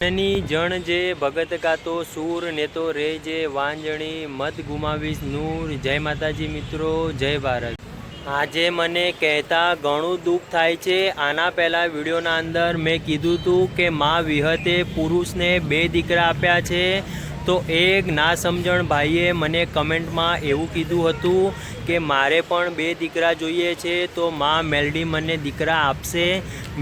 ની જણ જે ભગત ગાતો સૂર ને તો રે જે વાંજણી મત ગુમાવીશ નૂર। જય માતાજી મિત્રો, જય ભારત। આજે મને કહેતા ઘણું દુઃખ થાય છે। આના પહેલાં વિડીયોના અંદર મેં કીધું હતું કે મા વિહતે પુરુષને 2 દીકરા આપ્યા છે। તો એક ના સમજણ ભાઈએ મને કમેન્ટમાં એવું કીધું હતું કે મારે પણ 2 દીકરા જોઈએ છે, તો મા મેલડી મને દીકરા આપશે।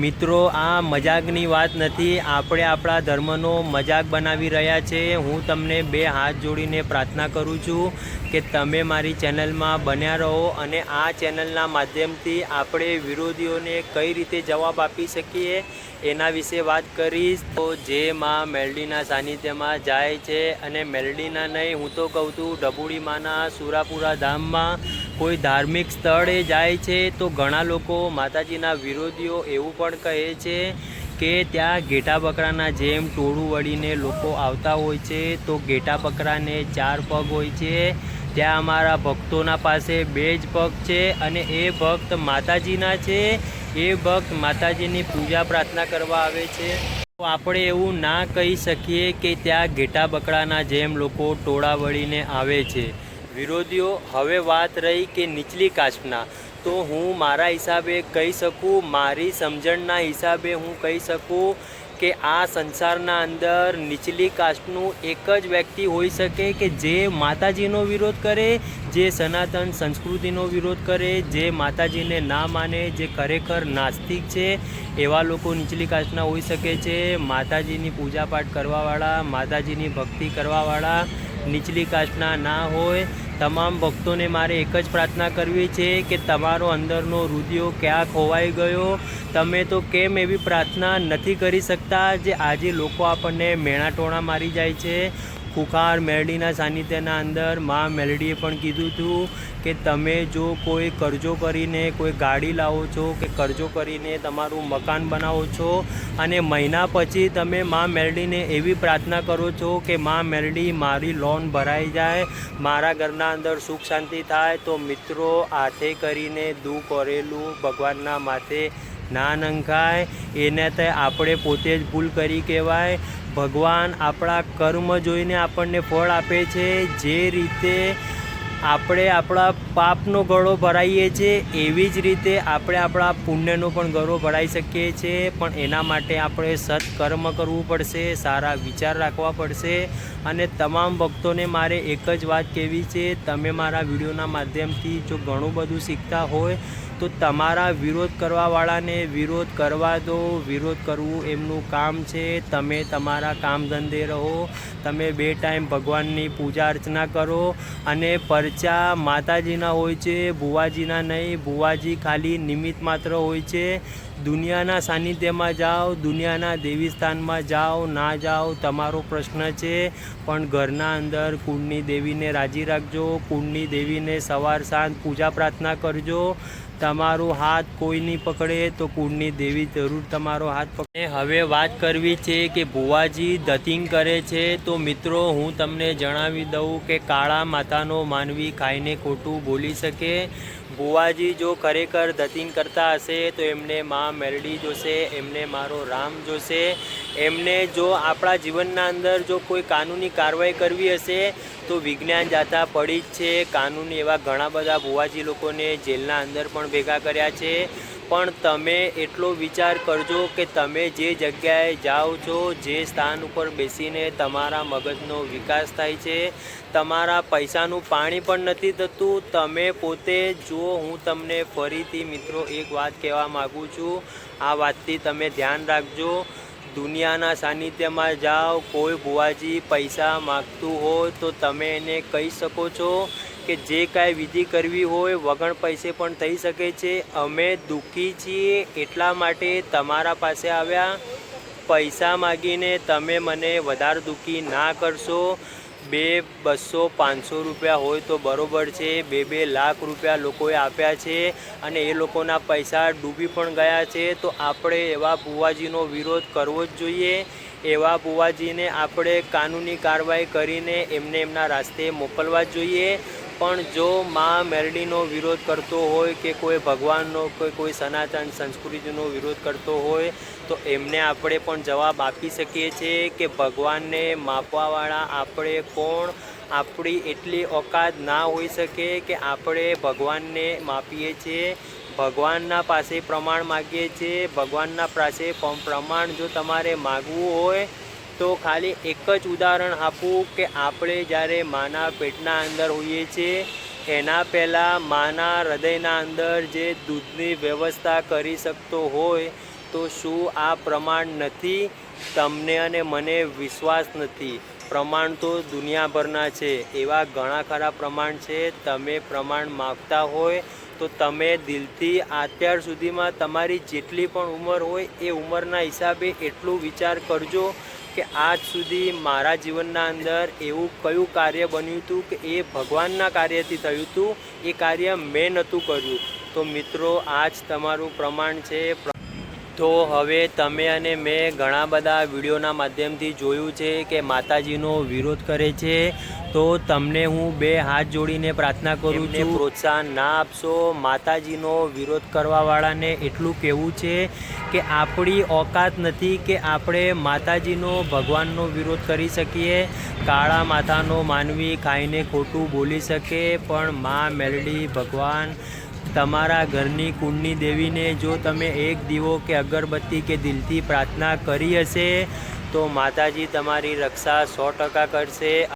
મિત્રો, આ મજાકની વાત નથી। આપણે આપણા ધર્મનો મજાક બનાવી રહ્યા છે। હું તમને 2 હાથ જોડીને પ્રાર્થના કરું છું કે તમે મારી ચેનલમાં બન્યા રહો અને આ ચેનલના માધ્યમથી આપણે વિરોધીઓને કઈ રીતે જવાબ આપી શકીએ એના વિશે વાત કરીશ। તો જે માં મેલડીના સાનિધ્યમાં જાય છે અને મેલડીના નહીં, હું તો કહું છું ડબુડી માના સુરાપુરા ધામમાં કોઈ ધાર્મિક સ્થળે જાય છે તો ઘણા લોકો માતાજીના વિરોધીઓ એવું પણ કહે છે કે ત્યાં ઘેટા બકરાના જેમ ટોળું વળીને લોકો આવતા હોય છે। તો ઘેટા બકરાને 4 પગ હોય છે। ત્યાં અમારા ભક્તોના પાસે 2 જ પગ છે અને એ ભક્ત માતાજીના છે। એ ભક્ત માતાજીની પૂજા પ્રાર્થના કરવા આવે છે। તો આપણે એવું ના કહી શકીએ કે ત્યાં ઘેટા બકરાના જેમ લોકો ટોળા વળીને આવે છે વિરોધીઓ। હવે વાત રહી કે નીચલી કાસ્ટના, તો હું મારા હિસાબે કહી શકું, મારી સમજણના હિસાબે હું કહી શકું કે આ સંસારના અંદર નીચલી કાસ્ટનું એક જ વ્યક્તિ હોઈ શકે કે જે માતાજીનો વિરોધ કરે, જે સનાતન સંસ્કૃતિનો વિરોધ કરે, જે માતાજીને ના માને, જે ખરેખર નાસ્તિક છે, એવા લોકો નીચલી કાસ્ટના હોઈ શકે છે। માતાજીની પૂજાપાઠ કરવાવાળા, માતાજીની ભક્તિ કરવાવાળા નીચલી કાસ્ટના ના હોય। તમામ ભક્તોને મારે એક જ પ્રાર્થના કરવી છે કે તમારો અંદરનો રુધિયો ક્યાં ખોવાઈ ગયો, તમે તો કેમ એવી પ્રાર્થના નથી કરી શકતા જે આજે લોકો આપણને મેણા ટોણા મારી જાય છે। ખુખાર મેલડીના સાનિધ્યના અંદર માં મેલડીએ પણ કીધું હતું કે તમે જો કોઈ કરજો કરીને કોઈ ગાડી લાવો છો કે કરજો કરીને તમારું મકાન બનાવો છો અને મહિના પછી તમે માં મેલડીને એવી પ્રાર્થના કરો છો કે માં મેલડી મારી લોન ભરાઈ જાય, મારા ઘરના અંદર સુખ શાંતિ થાય, તો મિત્રો હાથે કરીને દુઃખ કરેલું ભગવાનના માથે ના નંખાય। એને તે આપણે પોતે જ ભૂલ કરી કહેવાય। ભગવાન આપણા કર્મ જોઈને આપણને ફળ આપે છે। જે રીતે આપણે આપણા પાપનો ગળો ભરાઈએ છીએ એવી જ રીતે આપણે આપણા પુણ્યનો પણ ગળો ભરાઈ શકીએ છીએ, પણ એના માટે આપણે સત્કર્મ કરવું પડશે, સારા વિચાર રાખવા પડશે। અને તમામ ભક્તોને મારે એક જ વાત કહેવી છે, તમે મારા વિડીયોના માધ્યમથી જો ઘણું બધું શીખતા હોય તો તમારા વિરોધ કરવાવાળાને વિરોધ કરવા દો। વિરોધ કરવું એમનું કામ છે। તમે તમારા કામ ધંધે રહો, તમે 2 ટાઈમ ભગવાનની પૂજા અર્ચના કરો અને પરચા માતાજીના હોય છે, ભુવાજીના નહીં। ભુવાજી ખાલી નિમિત્ત માત્ર હોય છે। દુનિયાના સાનિધ્યમાં જાઓ, દુનિયાના દેવી સ્થાનમાં જાઓ ના જાઓ તમારો પ્રશ્ન છે, પણ ઘરના અંદર કુળની દેવીને રાજી રાખજો। કુળની દેવીને સવાર સાંજ પૂજા પ્રાર્થના કરજો। તમારો હાથ કોઈ નહીં પકડે તો કુળની દેવી જરૂર તમારો હાથ પકડે। હવે વાત કરવી છે કે ભુવાજી ધતિંગ કરે છે, તો મિત્રો હું તમને જણાવી દઉં કે કાળા માતાનો માનવી ખાઈને ખોટું બોલી શકે। ભુવાજી જો ખરેખર ધતિંગ કરતા હશે તો એમને માં મેલડી જોશે, એમને મારો રામ જોશે। એમને જો આપણા જીવનના અંદર જો કોઈ કાનૂની કાર્યવાહી કરવી હશે તો વિજ્ઞાન જાતા પડી જ છે। કાનૂની એવા ઘણા બધા ભુવાજી લોકોને જેલના અંદર પણ ભેગા કર્યા છે, પણ તમે એટલો વિચાર કરજો કે તમે જે જગ્યાએ જાઓ છો, જે સ્થાન ઉપર બેસીને તમારા મગજનો વિકાસ થાય છે, તમારા પૈસાનું પાણી પણ નથી થતું, તમે પોતે જો હું તમને ફરીથી મિત્રો એક વાત કહેવા માગું છું, આ વાતથી તમે ધ્યાન રાખજો। દુનિયાના સાનિધ્યમાં જાઓ, કોઈ ભુવાજી પૈસા માગતું હોય તો તમે એને કહી શકો છો કે જે કાંઈ વિધિ કરવી હોય વગર પૈસે પણ થઈ શકે છે। અમે દુઃખી છીએ એટલા માટે તમારા પાસે આવ્યા, પૈસા માગીને તમે મને વધારે દુઃખી ના કરશો। 200, 200, 500 રૂપિયા હોય તો બરાબર છે, 2-2 લાખ રૂપિયા લોકોએ આપ્યા છે અને એ લોકોના પૈસા ડૂબી પણ ગયા છે। તો આપણે એવા ભુવાજીનો વિરોધ કરવો જ જોઈએ। એવા ભુવાજીને આપણે કાનૂની કાર્યવાહી કરીને એમને એમના રાસ્તે મોકલવા જોઈએ। પણ જો માં મેલડીનો વિરોધ કરતો હોય કે કોઈ ભગવાનનો કોઈ સનાતન સંસ્કૃતિનો વિરોધ કરતો હોય તો એમને આપણે પણ જવાબ આપી શકીએ છીએ કે ભગવાનને માપવાવાળા આપણે કોણ? આપણી એટલી ઓકાત ના હોઈ શકે કે આપણે ભગવાનને માપીએ છીએ, ભગવાનના પાસે પ્રમાણ માગીએ છીએ. ભગવાનના પાસે પ્રમાણ જો તમારે માગવું હોય તો ખાલી એક જ ઉદાહરણ આપું કે આપણે જ્યારે માના પેટના અંદર હોઈએ છીએ એના પહેલાં માના હૃદયના અંદર જે દૂધની વ્યવસ્થા કરી શકતો હોય તો શું આ પ્રમાણ નથી? તમને અને મને વિશ્વાસ નથી. પ્રમાણ તો દુનિયાભરના છે, એવા ઘણા ખરા પ્રમાણ છે. તમે પ્રમાણ માગતા હોય તો તમે દિલથી અત્યાર સુધીમાં તમારી જેટલી પણ ઉંમર હોય એ ઉંમરના હિસાબે એટલું વિચાર કરજો કે આજ સુધી મારા જીવનના અંદર એવું કયું કાર્ય બન્યું હતું કે એ ભગવાનના કાર્યથી થયું હતું, એ કાર્ય મેં નહોતું કર્યું. તો મિત્રો આ જ તમારું પ્રમાણ છે. તો હવે તમે અને મેં ઘણા બધા વિડીયોના માધ્યમથી જોયું છે કે માતાજીનો વિરોધ કરે છે. તો તમને હું બે હાથ જોડીને પ્રાર્થના કરું છું, પ્રોત્સાહન ના આપશો. માતાજીનો વિરોધ કરવાવાળાને એટલું કહેવું છે કે આપણી ઓકાત નથી કે આપણે માતાજીનો ભગવાનનો વિરોધ કરી શકીએ. કાળા માથાનો માનવી ખાઈને ખોટું બોલી શકે, પણ મા મેલડી ભગવાન તમારા ઘરની કુળની દેવીને જો તમે એક દીવો કે અગરબત્તી કે દિલથી પ્રાર્થના કરી હશે તો માતાજી તમારી રક્ષા 100% કરશે.